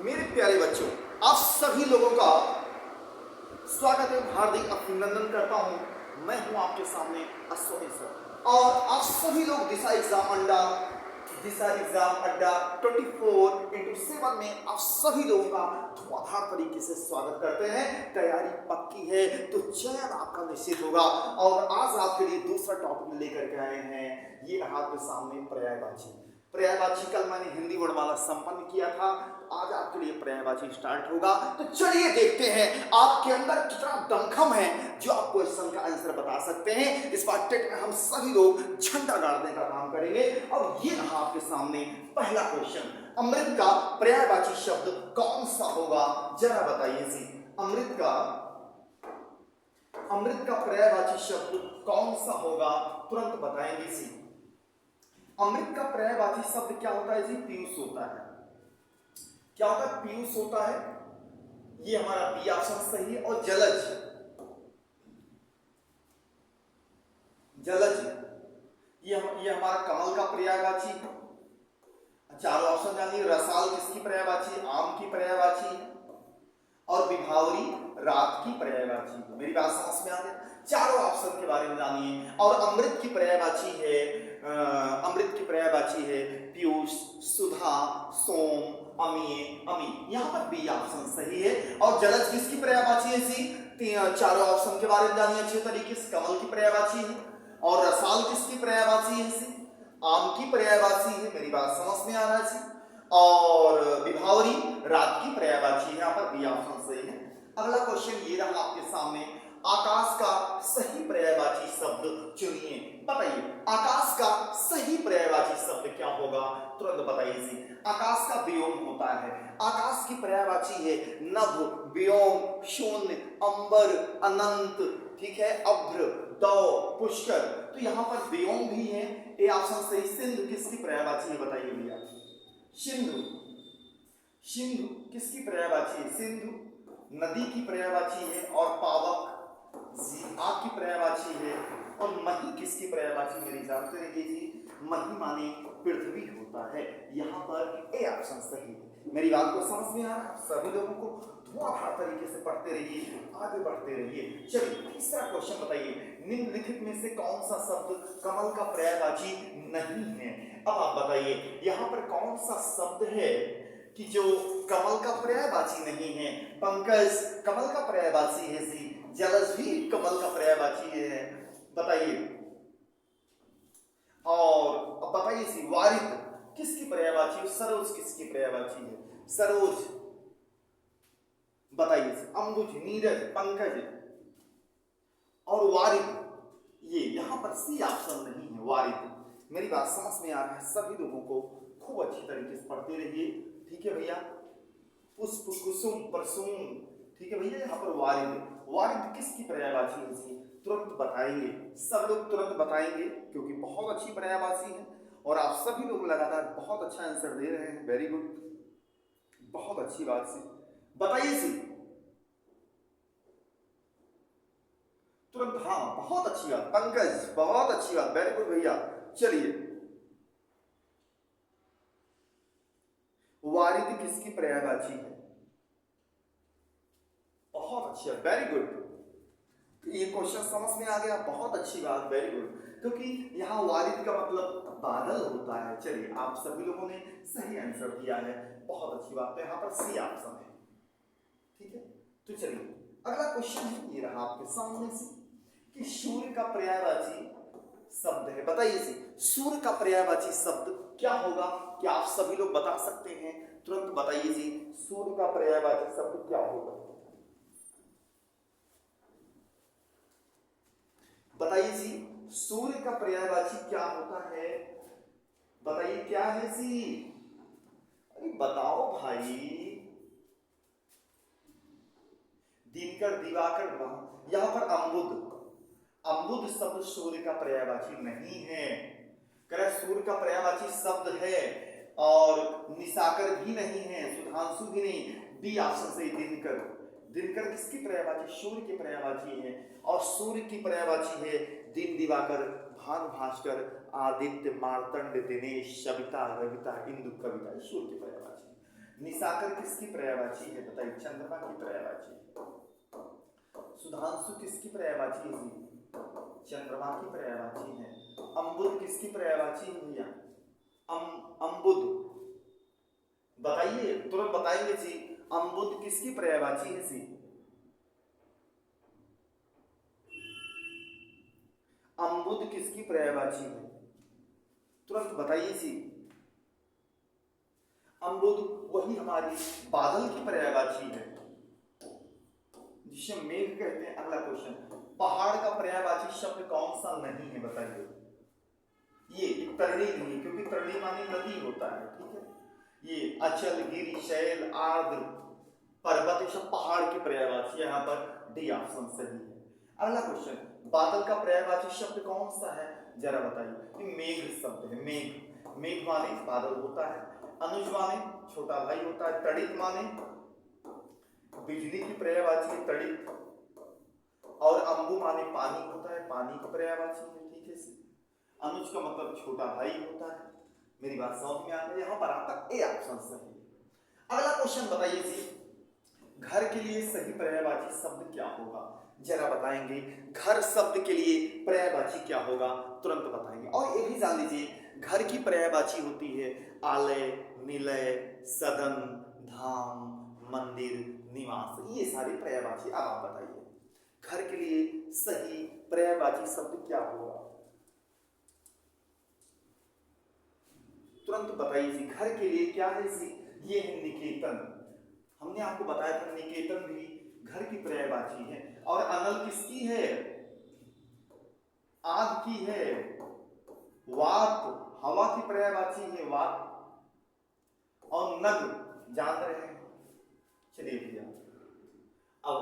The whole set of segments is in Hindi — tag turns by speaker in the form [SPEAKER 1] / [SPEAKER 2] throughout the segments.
[SPEAKER 1] मेरे प्यारे बच्चों, आप सभी लोगों का स्वागत एवं हार्दिक अभिनंदन करता हूं। मैं हूं आपके सामने अश्विनी सर और आप सभी लोग दिशा एग्जाम अड्डा 24/7 में आप सभी लोगों का धुआंधार तरीके से स्वागत करते हैं। तैयारी पक्की है तो चयन आपका निश्चित होगा। और आज आपके लिए दूसरा टॉपिक लेकर के आए हैं। ये आपके सामने पर्यायवाची कल मैंने हिंदी वर्णमाला संपन्न किया था, आज आपके लिए पर्यायवाची स्टार्ट होगा। तो चलिए देखते हैं आपके अंदर कितना दमखम है जो आप क्वेश्चन का आंसर बता सकते हैं। इस बार टेट में हम सभी लोग झंडा गाड़ने का काम करेंगे। और ये रहा आपके सामने पहला क्वेश्चन, अमृत का पर्यायवाची शब्द कौन सा होगा, जरा बताइए जी। अमृत का पर्यायवाची शब्द कौन सा होगा, तुरंत बताएंगे जी। अमृत का पर्यायवाची शब्द क्या होता है जी? पीयूष होता है। क्या होता है? पीयूष होता है। ये हमारा बी ऑप्शन सही है। और जलज ये हमारा कमल का पर्यायवाची है। चारों ऑप्शन जानिए। रसाल किसकी पर्यायवाची? आम की पर्यायवाची है। और विभावरी रात की पर्यायवाची है। मेरी बात समझ में आ गया? चारों ऑप्शन के बारे में जानिए। और अमृत की पर्यायवाची है पीयूष, सुधा, सोम, अमी। यहाँ पर बी ऑप्शन सही है। और जलज किसकी पर्यायवाची है जी? चारों ऑप्शन के बारे में जानिए अच्छे तरीके से। कमल की पर्यायवाची है। और रसाल किसकी पर्यायवाची है जी? आम की पर्यायवाची है। मेरी बात समझ में आ रहा है जी? और विभावरी रात की पर्यायवाची है। यहाँ पर बी ऑप्शन सही है। अगला क्वेश्चन ये रहा आपके सामने, आकाश का सही पर्यायवाची शब्द चुनिए। बताइए आकाश का सही पर्यायवाची शब्द क्या होगा, तुरंत बताइए जी। आकाश का व्योम होता है। आकाश की पर्यायवाची है नभ, व्योम, शून्य, अंबर, अनंत, ठीक है, अभ्र, दौ, पुष्कर। तो यहाँ पर व्योम भी है, ए ऑप्शन सही। सिंधु किसकी पर्यायवाची है, बताइए भैया। सिंधु किसकी पर्यायवाची है? सिंधु नदी की पर्यायवाची है। और पावक आग की पर्यायवाची है। और मही किसकी पर्यायवाची, मेरी जानते रहिए जी। मही माने पृथ्वी होता है। यहाँ पर ए ऑप्शन सही है। मेरी बात को समझ में आ रहा है? सभी लोगों को धुआंधार तरीके से पढ़ते रहिए, आगे बढ़ते रहिए। चलिए तीसरा क्वेश्चन बताइए, निम्नलिखित में से कौन सा शब्द कमल का पर्यायवाची नहीं है? अब आप बताइए यहाँ पर कौन सा शब्द है कि जो कमल का पर्यायवाची नहीं है? पंकज कमल का पर्यायवाची है जी। जलज भी कमल का पर्यायवाची है, बताइए। और अब बताइए जी, वारिद किसकी पर्यायवाची है? सरोज किसकी पर्यायवाची है? सरोज, बताइए। अंबुज, नीरज, पंकज और वारिद, ये यहाँ पर सी ऑप्शन नहीं है, वारिद। मेरी बात समझ में आ रहा है? सभी लोगों को खूब अच्छी तरीके से पढ़ते रहिए, ठीक है भैया। पुष्प, कुसुम, प्रसून, ठीक है भैया। यहाँ पर वारिद किसकी पर्यायवाची है जी? तुरंत बताएंगे, सब लोग तुरंत बताएंगे क्योंकि बहुत अच्छी पर्यायवाची है। और आप सभी लोग लगातार बहुत अच्छा आंसर दे रहे हैं, वेरी गुड, बहुत अच्छी बात से बताइए जी तुरंत। हाँ, बहुत अच्छी बात पंकज, बहुत अच्छी बात, वेरी गुड भैया। चलिए, वारिद किसकी पर्यायवाची है? बहुत अच्छा, वेरी गुड। ये क्वेश्चन समझ में आ गया, बहुत अच्छी बात, वेरी गुड। क्योंकि यहाँ वारिद का मतलब बादल होता है। चलिए, आप सभी लोगों ने सही आंसर दिया है, बहुत अच्छी बात है। यहाँ पर सी ऑप्शन है, ठीक है। तो चलिए अगला क्वेश्चन है, ये रहा आपके सामने से कि सूर्य का पर्यायवाची शब्द है, बताइए जी। सूर्य का पर्यायवाची शब्द क्या होगा? क्या आप सभी लोग बता सकते हैं? तुरंत बताइए जी, सूर्य का पर्यायवाची शब्द क्या होगा, बताइए जी। सूर्य का पर्यायवाची क्या होता है, बताइए क्या है जी? अरे बताओ भाई। दिनकर, दिवाकर, यहाँ पर अम्बुद शब्द सूर्य का पर्यायवाची नहीं है। सूर्य का पर्यायवाची शब्द है। और निशाकर भी नहीं है, सुधांशु भी नहीं। बी ऑप्शन से दिनकर किसकी पर्यायवाची? सूर्य की पर्यायवाची है। और सूर्य की पर्यायवाची है दिन, दिवाकर, भानु, भास्कर, आदित्य, मार्तंड, दिनेश, सविता, रविता, इंदु, कविता, सूर्य की पर्यायवाची। निशाकर किसकी पर्यायवाची है बताइए? चंद्रमा की पर्यायवाची। सुधांशु किसकी पर्यायवाची है जी? चंद्रमा की पर्यायवाची है। अम्बुद किसकी पर्यायवाची है भैया? अम्बुद बताइए, तुरंत बताएंगे जी। अम्बुद किसकी पर्यायवाची है जी? अम्बुद किसकी पर्यायवाची है? तुरंत बताइए जी। अम्बुद वही हमारी बादल की पर्यायवाची है जिसे मेघ कहते हैं। अगला क्वेश्चन, पहाड़ का पर्यायवाची शब्द कौन सा नहीं है बताइए? ये एक तरणी नहीं है, क्योंकि तरणी माने नदी होता है, ठीक है। ये अचल, गिरि, शैल, आर्द्र, पर्वत, ये सब पहाड़ की पर्यायवाची। यहाँ पर डी ऑप्शन सही है। अगला क्वेश्चन, बादल का पर्यायवाची शब्द कौन सा है जरा बताइए? मेघ शब्द है। मेघ, मेघ माने बादल होता है। अनुज माने छोटा भाई होता है। तड़ित माने बिजली की पर्यायवाची है तड़ित। और अंबु माने पानी होता है, पानी की पर्यायवाची है, ठीक है। अनुज का मतलब छोटा भाई होता है। मेरी बात समझ में आ गई? यहाँ पर आपका ए ऑप्शन सही है। अगला क्वेश्चन बताइए जी, घर के लिए सही पर्यायवाची शब्द क्या होगा जरा बताएंगे? घर शब्द के लिए पर्यायवाची क्या होगा तुरंत बताएंगे। और ये भी जान लीजिए, घर की पर्यायवाची होती है आलय, निलय, सदन, धाम, मंदिर, निवास। ये सारी पर्यायवाची। अब आप बताइए घर के लिए सही पर्यायवाची शब्द क्या होगा? तुरंत बताइए जी। घर के लिए क्या है जी? ये है निकेतन। हमने आपको बताया था निकेतन भी घर की पर्यायवाची है। और अनल किसकी है? आग की है। वात हवा की पर्यायवाची है वात। और नग जान रहे हैं। चलिए भैया, अब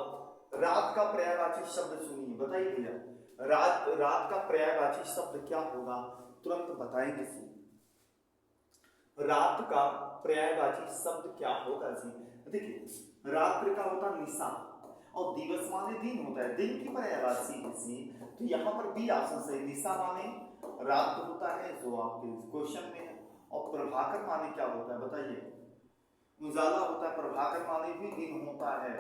[SPEAKER 1] रात का पर्यायवाची शब्द सुनिए, बताइए भैया रात का पर्यायवाची शब्द क्या होगा तुरंत बताएंगे जी। रात का पर्यायवाची शब्द क्या होगा जी? देखिए, रात्रि का होता निशा और दिवस माने दिन होता है, दिन की पर्यायवाची जी। तो यहाँ पर बी ऑप्शन सही। निशा माने रात होता है जो आपके क्वेश्चन में है। और प्रभाकर माने क्या होता है बताइए? उजाला होता है। प्रभाकर माने भी दिन होता है,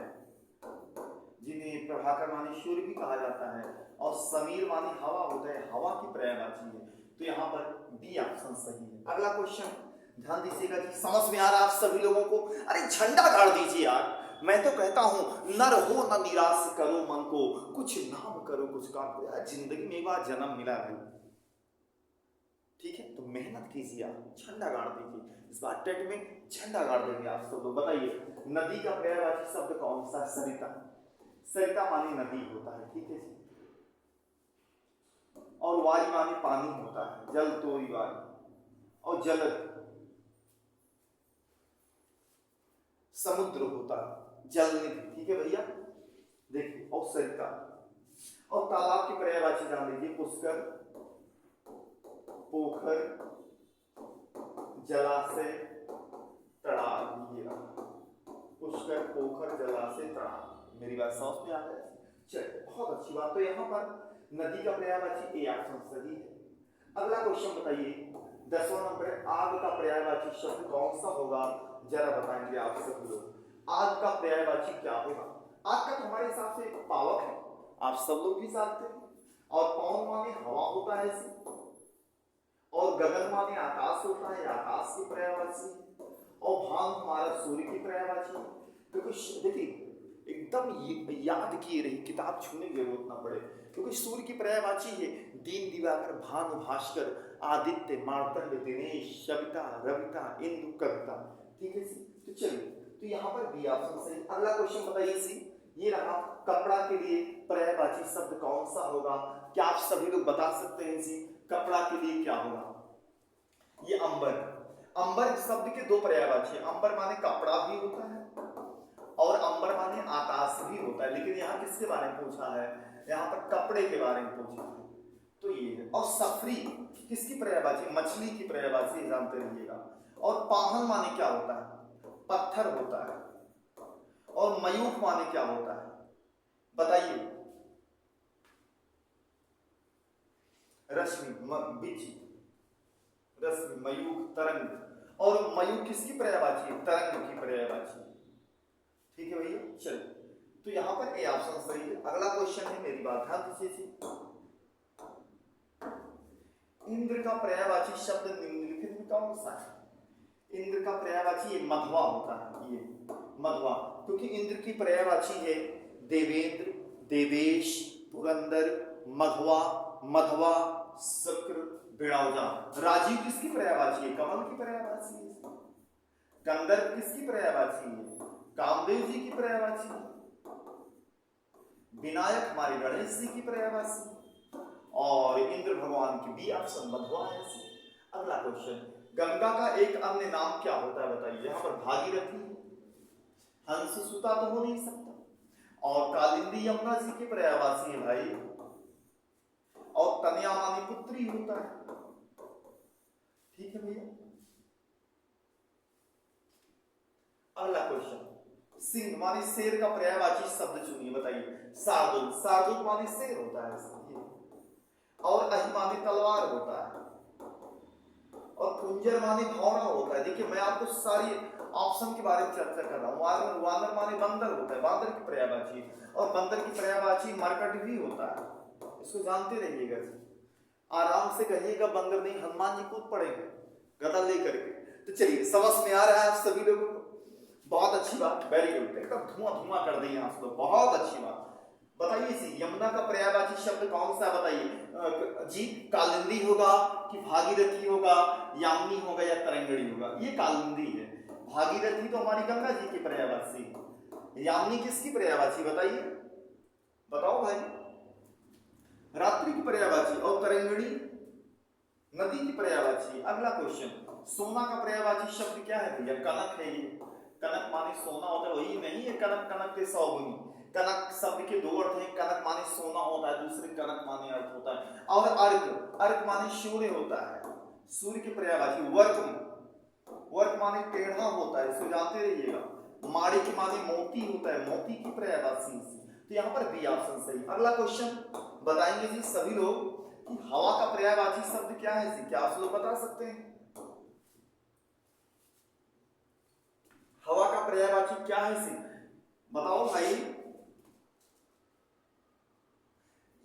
[SPEAKER 1] जिन्हें प्रभाकर माने सूर्य भी कहा जाता है। और समीर माने हवा होता है, हवा की पर्यायवाची है। तो यहाँ पर बी ऑप्शन सही है। अगला क्वेश्चन ध्यान दीजिएगा जी, समझ में आ रहा है आप सभी लोगों को? अरे झंडा गाड़ दीजिए यार। मैं तो कहता हूं नर हो न निराश करो मन को, कुछ नाम करो कुछ काम करो। यार जिंदगी में एक बार जन्म मिला है, ठीक है, तो मेहनत कीजिए आप, झंडा गाड़ दीजिए। इस बार टेट में झंडा गाड़ देंगे आप सब लोग। बताइए नदी का पर्यायवाची शब्द कौन सा? सरिता। सरिता माने नदी होता है, ठीक है जी। और वारी माने पानी होता है, जल तो वारी। और जलद समुद्र होता है, जल निधि, ठीक है भैया। देखिए, और सरिता। और तालाब की पर्यायवाची जान लीजिए, पुष्कर, पोखर, जलाशय, तड़ाव। ये पुष्कर, पोखर, जलाशय, तड़ाव। मेरी बात समझ में आ रहा है? चलिए, बहुत अच्छी बात। तो यहाँ पर नदी का पर्यायवाची ए ऑप्शन सही है। अगला क्वेश्चन बताइए, 10वां नंबर, आग का पर्यायवाची शब्द कौन सा होगा जरा बताएंगे आप सब लोग? आग का पर्यायवाची क्या होगा? आग का तो हमारे हिसाब से पावक है, आप सब लोग भी जानते हैं। और पवन माने हवा होता है इसे। और गगन माने आकाश होता है, आकाश की पर्यायवाची। और भान हमारा सूर्य की पर्यायवाची। क्योंकि देखिए एकदम याद किए रही, किताब छूने की जरूरत ना पड़े, क्योंकि सूर्य की पर्यायवाची है दीन, दिवाकर, भानु, भास्कर, आदित्य, मार्तंड, दिनेश, सविता, रविता, इंदु, कविता, ठीक है जी। तो चलिए, तो यहाँ पर बी ऑप्शन सही। अगला क्वेश्चन बताइए जी, ये रहा कपड़ा के लिए पर्यायवाची शब्द कौन सा होगा? क्या आप सभी लोग बता सकते हैं जी कपड़ा के लिए क्या होगा? ये अंबर। अंबर शब्द के दो पर्यायवाची। अंबर माने कपड़ा भी होता है और अंबर माने आकाश भी होता है, लेकिन यहाँ किसके बारे में पूछा है? यहाँ पर कपड़े के बारे में पूछा है, तो ये है। और सफरी किसकी पर्यायवाची? मछली की पर्यायवाची, जानते रहिएगा। और पाहन माने क्या होता है? पत्थर होता है। और मयूख माने क्या होता है बताइए? रश्मि, बिच, रश्मि, मयूख, तरंग। और मयूर किसकी पर्यायवाची है? तरंग की पर्यायवाची। ठीक है भैया, चलिए तो यहाँ पर ए ऑप्शन सही है। अगला क्वेश्चन है, मेरी बात ध्यान दीजिए। इंद्र का पर्यायवाची शब्द निम्नलिखित में कौन सा है? इंद्र का पर्यायवाची ये मध्वा होता है, ये मध्वा, क्योंकि इंद्र की पर्यायवाची है देवेंद्र, देवेश, पुरंदर, मध्वा, मध्वा, शुक्र, बिड़ौजा। राजीव किसकी पर्यायवाची है? कमल की पर्यायवाची है। गंधर्व किसकी पर्यायवाची है? कामदेव जी की पर्यायवाची है। विनायक हमारे गणेश जी की पर्यायवाची, और इंद्र भगवान की बी ऑप्शन मध्वा है। अगला क्वेश्चन, गंगा का एक अन्य नाम क्या होता है बताइए? यहाँ पर भागीरथी, हंस सुता तो हो नहीं सकता, और कालिंदी यमुना जी की पर्यायवाची है भाई, और तनया मानी पुत्री होता है। ठीक है भैया, अगला क्वेश्चन, सिंह माने शेर का पर्यायवाची शब्द चुनिए बताइए? शार्दुल, शार्दुल माने शेर होता है, और अहि माने तलवार होता है, और कुंजर माने भौरा होता है। देखिए मैं आपको सारी ऑप्शन के बारे में चर्चा कर रहा हूँ। वानर, वानर माने बंदर होता है, बांदर की पर्यायवाची, और बंदर की पर्यायवाची मरकट भी होता है, इसको जानते रहिएगा। आराम से कहिएगा बंदर नहीं, हनुमान जी कूद पड़ेंगे गदा लेकर के। तो चलिए समझ में आ रहा है आप सभी लोगों को? बहुत अच्छी बात, वेरी गुड, एकदम धुआं धुआं कर दिए आप लोग, बहुत अच्छी बात। बताइए जी, यमुना का पर्यायवाची शब्द कौन सा बताइए जी? कालिंदी होगा कि भागीरथी होगा, यामिनी होगा या तरंगड़ी होगा? ये कालिंदी है। भागीरथी तो हमारी गंगा जी की पर्यायवाची, यामिनी किसकी पर्यायवाची बताइए? बताओ भाई। रात्रि की पर्यायवाची, और तरंगड़ी नदी की पर्यायवाची। अगला क्वेश्चन, सोना का पर्यायवाची शब्द क्या है भैया? कनक है। ये कनक माने सोना होता है, वही नहीं है कनक, कनक के 100 गुनी। कनक शब्द के 2 अर्थ हैं, कनक माने सोना होता है, दूसरे कनक माने अर्थ होता है, और अर्क, अर्क माने सूर्य होता है, सूर्य की पर्यायवाची। वर्क, वर्क माने टेढ़ा होता है, इसको जानते रहिएगा। माणिक माने मोती होता है, मोती की पर्यायवाची। तो यहाँ पर बी ऑप्शन सही। अगला क्वेश्चन बताएंगे जी सभी लोग कि हवा का पर्यायवाची शब्द क्या है जी? क्या आप लोग बता सकते हैं? हवा का पर्यायवाची क्या है जी? बताओ भाई।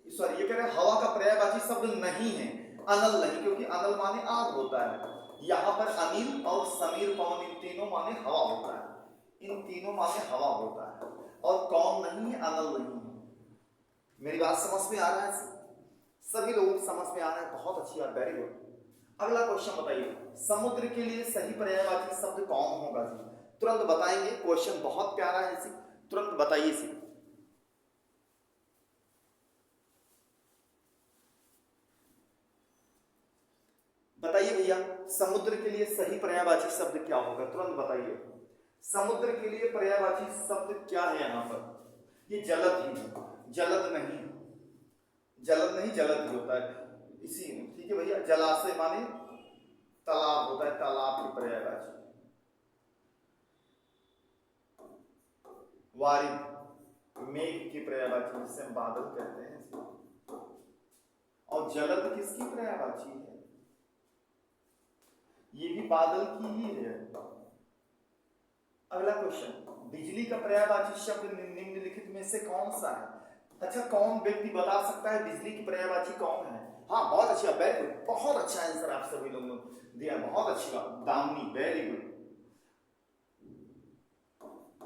[SPEAKER 1] सॉरी, ये कह रहे हैं हवा का पर्यायवाची शब्द नहीं है, अनल नहीं, क्योंकि अनल माने आग होता है। यहाँ पर अनिल और समीर पवन इन तीनों माने हवा होता है, इन तीनों माने हवा होता है, और कौन नहीं है? अनल नहीं है। मेरी बात समझ में आ रहा है? सभी लोगों को समझ में आ रहा है, बहुत अच्छी बात, वेरी गुड। अगला क्वेश्चन बताइए, समुद्र के लिए सही पर्यायवाची शब्द कौन होगा जी? तुरंत बताएंगे, क्वेश्चन बहुत प्यारा है जी, तुरंत बताइए जी। बताइए भैया, समुद्र के लिए सही पर्यायवाची शब्द क्या होगा? तुरंत बताइए। समुद्र के लिए पर्यायवाची शब्द क्या है? यहाँ पर ये जलद ही है, जलद नहीं, जलद नहीं, जलद ही होता है इसी। ठीक है भैया, जलाशय माने तालाब होता है, तालाब की पर्यायवाची। वारिद मेघ की पर्यायवाची, जिसे हम बादल कहते हैं, और जलद किसकी पर्यायवाची है? ये भी बादल की ही है। अगला क्वेश्चन, बिजली का पर्यायवाची शब्द निम्नलिखित में से कौन सा है? अच्छा, कौन व्यक्ति बता सकता है बिजली की पर्यायवाची कौन है? हाँ, बहुत अच्छा, वेरी गुड, बहुत अच्छा आंसर आप सभी लोगों ने दिया, बहुत अच्छी बात। Damini, very good.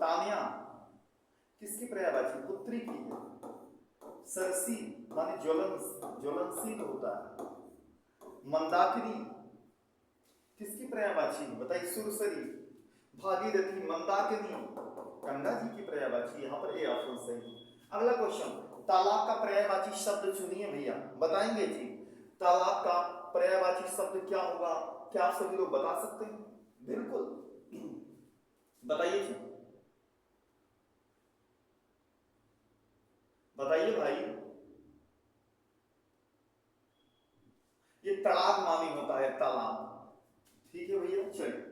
[SPEAKER 1] तानिया किसकी पर्यायवाची? पुत्री की है। सरसी माने ज्वलनशील होता है। मंदाकिनी किसकी पर्यायवाची बताइए? सुरसरी, भागीरथी, मंदाकिनी गंगा जी की पर्यायवाची। यहाँ पर ए ऑप्शन सही। अगला क्वेश्चन, तालाब का पर्यायवाची शब्द चुनिए भैया, बताएंगे जी? तालाब का पर्यायवाची शब्द क्या होगा? क्या आप सभी लोग बता सकते हैं? बिल्कुल, बताइए जी, बताइए भाई। ये तालाब मानी होता है, तालाब। ठीक है भैया, चलिए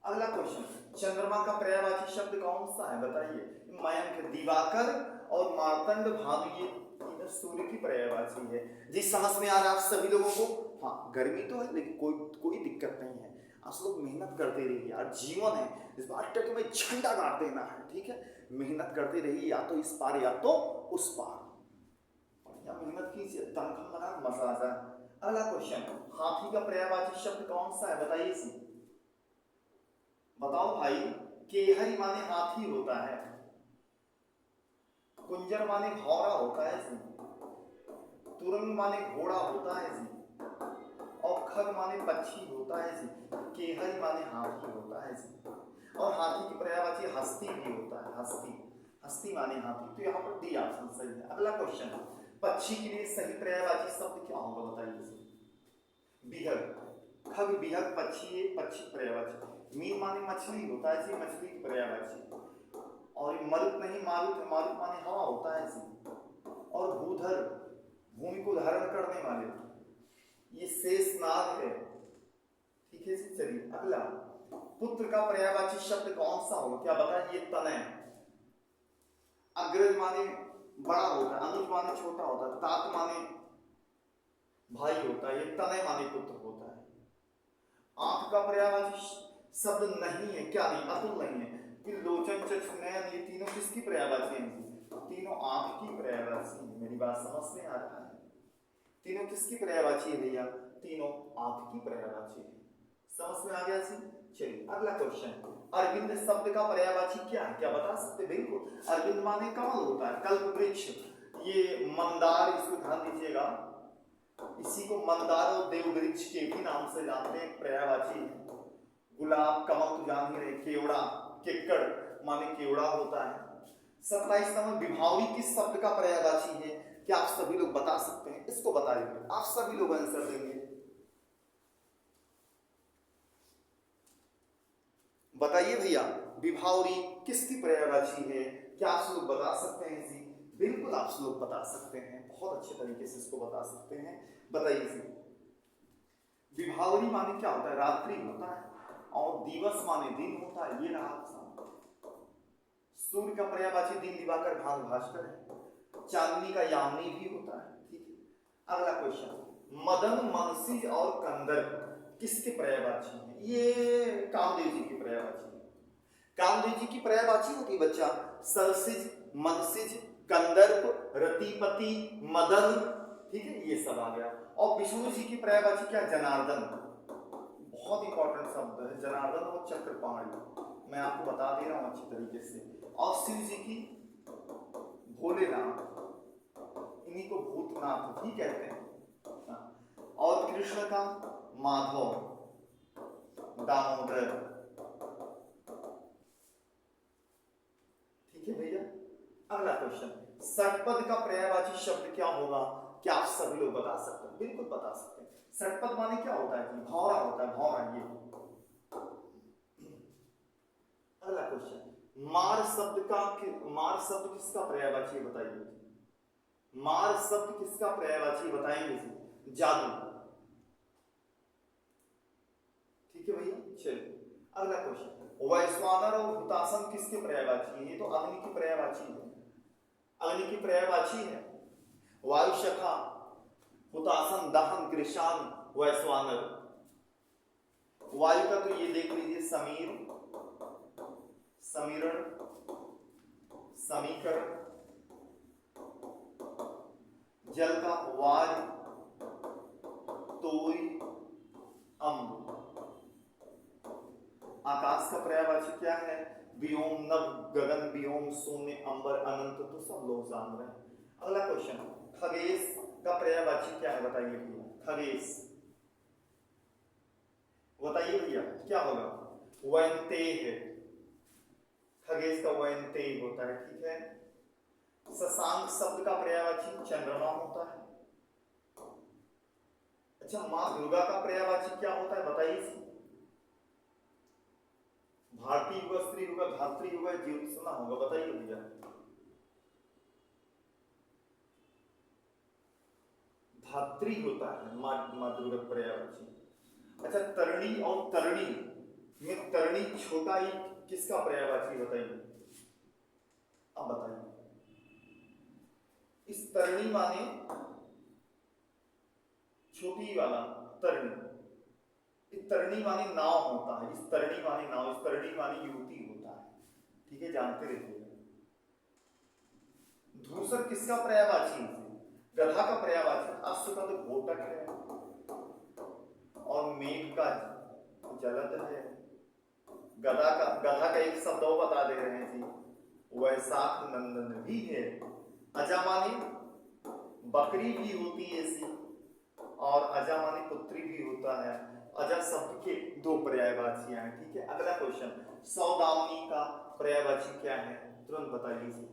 [SPEAKER 1] अगला क्वेश्चन, चंद्रमा का पर्यायवाची शब्द कौन सा है बताइए? मयंक, दिवाकर और मार्तंड भानु, ये तीनों सूर्य की पर्यायवाची है जी। समझ में आ रहा है आप सभी लोगों को? हाँ, गर्मी तो है लेकिन कोई दिक्कत नहीं है। आप लोग मेहनत करते रहिए यार, जीवन है, इस बार तक में झंडा गाड़ देना है, ठीक है। मेहनत करते रहिए, या तो इस पार या तो उस पार, बढ़िया मेहनत कीजिए, दमखम लगा मजा आ जाए। अगला क्वेश्चन, हाथी का पर्यायवाची शब्द कौन सा है, बताइए इसी। बताओ भाई। केहरी माने हाथी होता है, कुंजर माने भौरा होता है जी, तुरंग माने घोड़ा होता है जी, और खग माने पक्षी होता है जी, केहरी माने हाथी होता है जी, और हाथी की पर्यायवाची हस्ती भी होता है, हस्ती, हस्ती माने हाथी। तो यहाँ पर डी ऑप्शन सही है। अगला क्वेश्चन, पक्षी के लिए सही पर्यायवाची शब्द क्या होगा, बताइए। बिहग, खग बिहग पक्षी, पक्षी पर्यायवाची। मीन माने मछली होता है जी, मछली की पर्यायवाची। और मरुत नहीं मारुत है, मारुत माने हवा होता है जी। और भूधर, भूमि को धारण करने वाले, ये शेषनाग है, ठीक है जी। चलिए अगला, पुत्र का पर्यायवाची शब्द कौन सा होगा, क्या बताइए। तनय, अग्रज माने बड़ा होता है, अनुज माने छोटा होता है, तात माने भाई होता है, ये तनय माने पुत्र होता है। आंख का पर्यायवाची शब्द नहीं है, क्या नहीं, अतुल नहीं है। फिर लोचन चक्षु नयन, ये तीनों किसकी पर्यायवाची हैं, तीनों आंख की पर्यायवाची है। मेरी बात समझ में आ रहा है, तीनों किसकी पर्यायवाची है भैया, तीनों आंख की पर्यायवाची है। समझ में आ गया जी। चलिए अगला क्वेश्चन, अरविंद शब्द का पर्यायवाची क्या है, क्या बता सकते। बिल्कुल, अरविंद माने कमल होता है, कल्प वृक्ष, ये मंदार, इसको ध्यान दीजिएगा, इसी को मंदार और देव वृक्ष के भी नाम से जानते हैं, पर्यायवाची है। गुलाब, कमल तो जान ही रहे, केवड़ा, केकड़ माने केवड़ा होता है। 27 नंबर, विभावरी किस शब्द का पर्यायवाची है, क्या आप सभी लोग बता सकते हैं, इसको बताइए, आप सभी लोग आंसर देंगे, बताइए भैया। विभावरी किसकी पर्यायवाची है, क्या आप लोग बता सकते हैं जी। बिल्कुल आप लोग बता सकते हैं, बहुत अच्छे तरीके से इसको बता सकते हैं, बताइए जी। विभावरी माने क्या होता है, रात्रि होता है, और दिवस माने दिन होता है, ये रहा। सूर्य का पर्यायवाची दिन दिवाकर भानु भास्कर है, चांदनी का यामिनी भी होता है, ठीक है। अगला क्वेश्चन, मदन, मनसी और कंदर्प किसके पर्यायवाची हैं, ये कामदेव जी की पर्यायवाची है। कामदेव जी की पर्यायवाची होती बच्चा सरसिज, मनसिज, कंदर्प, रतिपति, मदन, ठीक है, ये सब आ गया। और विष्णु जी की पर्यायवाची क्या, जनार्दन, बहुत इंपॉर्टेंट शब्द है जनार्दन और चक्रपाणी, मैं आपको बता दे रहा हूं अच्छी तरीके से। और शिव जी की भोलेनाथ, इन्हीं को भूतनाथ भी कहते हैं। और कृष्ण का माधव, दामोदर, ठीक है भैया। अगला क्वेश्चन, षटपद का पर्यायवाची शब्द क्या होगा, क्या आप सभी लोग बता सकते हैं, बिल्कुल बता सकते हैं। षटपद माने क्या होता है, भौरा होता है, भौरा ये। अगला क्वेश्चन, मार शब्द का, मार शब्द किसका पर्यायवाची है, बताइए। मार शब्द किसका पर्यायवाची बताएंगे जी, जादू, ठीक है भैया। चलिए अगला क्वेश्चन, वैश्वानर और हुतासन किसके पर्यायवाची है, ये तो अग्नि की पर्यायवाची है, अग्नि की पर्यायवाची है। वायु शखा, हुतासन दहन, कृषान, वैश्वानर। वायु का तो ये देख लीजिए, समीर, समीरण, समीकरण। जल का वार, तोय, अम्ब। आकाश का पर्यायवाची क्या है, व्योम, नभ, गगन, व्योम, शून्य, अंबर, अनंत, तो सब लोग जान रहे हैं। अगला क्वेश्चन, खगेश का पर्यायवाची क्या है, बताइए भैया। खगेश बताइए भैया क्या होगा, वैनतेय, खगेश का वैनतेय होता है, ठीक है। शशांक शब्द का पर्यायवाची चंद्रमा होता है। अच्छा, मां दुर्गा का पर्यायवाची क्या होता है, बताइए। भारती होगा, स्त्री होगा, धात्री होगा, ज्योत्सना होगा, बताइए भैया। धात्री होता है मां दुर्गा पर्यायवाची। अच्छा, तरणी और तरणी में तरणी छोटा ही किसका पर्यायवाची, बताइए। अब बताइए, इस तरणी माने छोटी वाला तरणी, एक तरणी मानी नाव होता है, इस तरणी मानी नाव, इस तरणी मानी युवती होता है, ठीक है, जानते रहिएगा। धूसर किसका पर्यायवाची है? गधा का पर्यायवाची। अश्व का तो घोटक है, और मेघ का जलद है। गधा का एक शब्द और बता दे रहे हैं जी, वैशाख नंदन भी है। अजा मानी बकरी भी होती है ऐसी, और अजा मानी पुत्री भी होता है। अजा शब्द के दो पर्यायवाचियां हैं, ठीक है। अगला क्वेश्चन, सौदामिनी का पर्यायवाची क्या है? तुरंत बताइए।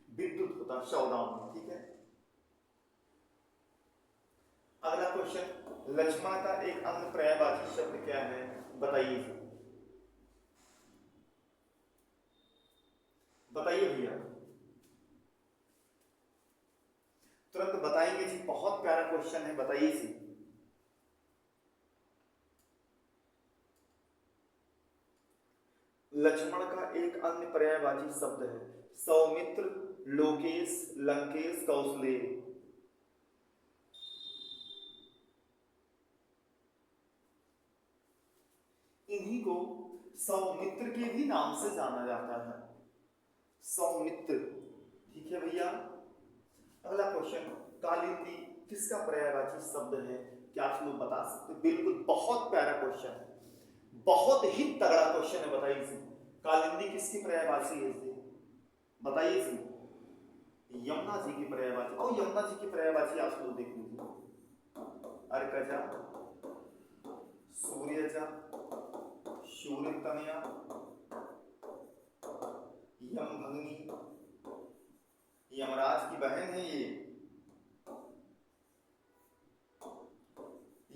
[SPEAKER 1] विद्युत होता सौदामिनी, ठीक है। अगला क्वेश्चन, लक्ष्मण का एक अन्य पर्यायवाची शब्द क्या है? बताइए भैया, तुरंत बताएंगे जी, बहुत प्यारा क्वेश्चन है, बताइए जी। लक्ष्मण का एक अन्य पर्यायवाची शब्द है सौमित्र, लोकेश, लंकेश, कौशलेय। इन्हीं को सौमित्र के भी नाम से जाना जाता है, सौमित्र, ठीक है भैया। अगला क्वेश्चन, कालिंदी किसका पर्यायवाची शब्द है? क्या आप लोग बता सकते? बिल्कुल, बहुत प्यारा क्वेश्चन है, बहुत ही तगड़ा क्वेश्चन है, बताइए। कालिंदी किसकी पर्यायवाची है? बताइए। यमुना जी की पर्यायवाची। और यमुना जी की पर्यायवाची आप लोग देख लीजिए, अर्कजा, सूर्यजा, शूरतनया, यमभंगी, यमराज की बहन है ये,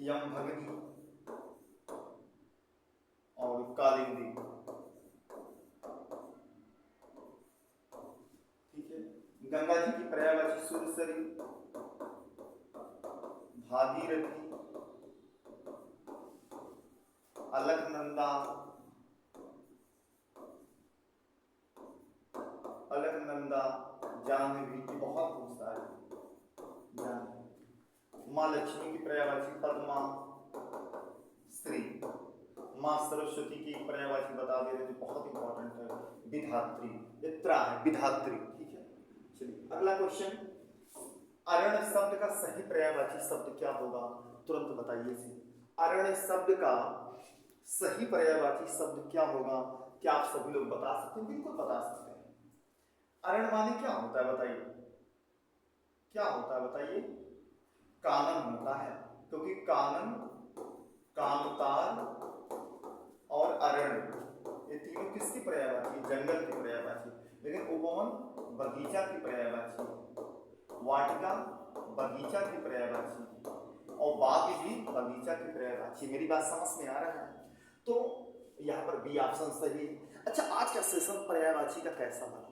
[SPEAKER 1] यमभंगी, और कालिंदी, ठीक है। गंगा जी की पर्यायवाची सुरसरी, भागीरथी, अलकनंदा, जाह्नवी, की बहुत पूछता है, जाह्नवी। माँ लक्ष्मी की पर्यायवाची पद्मा, स्त्री। माँ सरस्वती की पर्यायवाची बता दे रहे, जो बहुत इंपॉर्टेंट है, विधात्री, इत्रा है, विधात्री, ठीक है। चलिए अगला क्वेश्चन, अरण्य शब्द का सही पर्यायवाची शब्द क्या होगा? तुरंत बताइए। अरण्य शब्द का सही पर्यायवाची शब्द क्या होगा? क्या आप सभी लोग बता सकते हैं? बिल्कुल बता सकते हैं। अरण्य माने क्या होता है बताइए, क्या होता है बताइए? कानन होता है, क्योंकि कानन, कामतार और अरण्य ये तीनों किसकी पर्यायवाची? जंगल की पर्यायवाची। लेकिन उपवन बगीचा की पर्यायवाची, वाटिका बगीचा की पर्यायवाची, और बाग भी बगीचा की पर्यायवाची। मेरी बात समझ में आ रहा है? तो यहाँ पर बी ऑप्शन सही। अच्छा, आज का सेशन पर्यायवाची का कैसा लगा?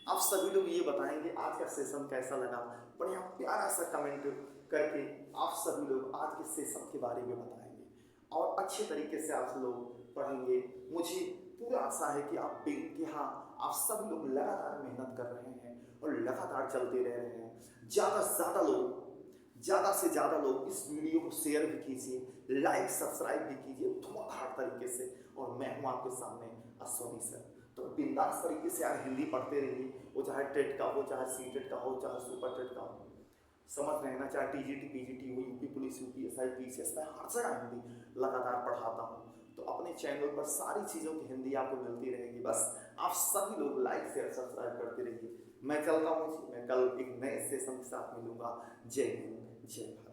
[SPEAKER 1] आप सभी लोग ये बताएंगे आज का सेशन कैसा लगा। बढ़िया प्यारा सा कमेंट करके आप सभी लोग आज के सेशन के बारे में बताएंगे, और अच्छे तरीके से आप लोग पढ़ेंगे। मुझे पूरा आशा है कि आप बेइंतहा आप सभी लोग लगातार मेहनत कर रहे हैं और लगातार चलते रह रहे हैं। ज़्यादा से ज़्यादा लोग इस वीडियो को शेयर भी कीजिए, लाइक सब्सक्राइब भी कीजिए धुआंधार तरीके से। और मैं हूँ आपके सामने अश्वनी सर, तो बिंदास तरीके से यार हिंदी पढ़ते रहिए, वो चाहे टेट का हो, चाहे सीटेट का हो, चाहे सुपर टेट का हो, समझ रहे हैं ना, चाहे टीजीटी पीजीटी हो, यूपी पुलिस, यूपीएसआई, पीसीएस, मैं हर जगह हिंदी लगातार पढ़ाता हूँ। तो अपने चैनल पर सारी चीज़ों की हिंदी आपको मिलती रहेगी। बस आप सभी लोग लाइक शेयर सब्सक्राइब करते रहिए। मैं चलता हूँ, मैं कल एक नए सेशन के साथ मिलूंगा। जय हिंद, जय भारत।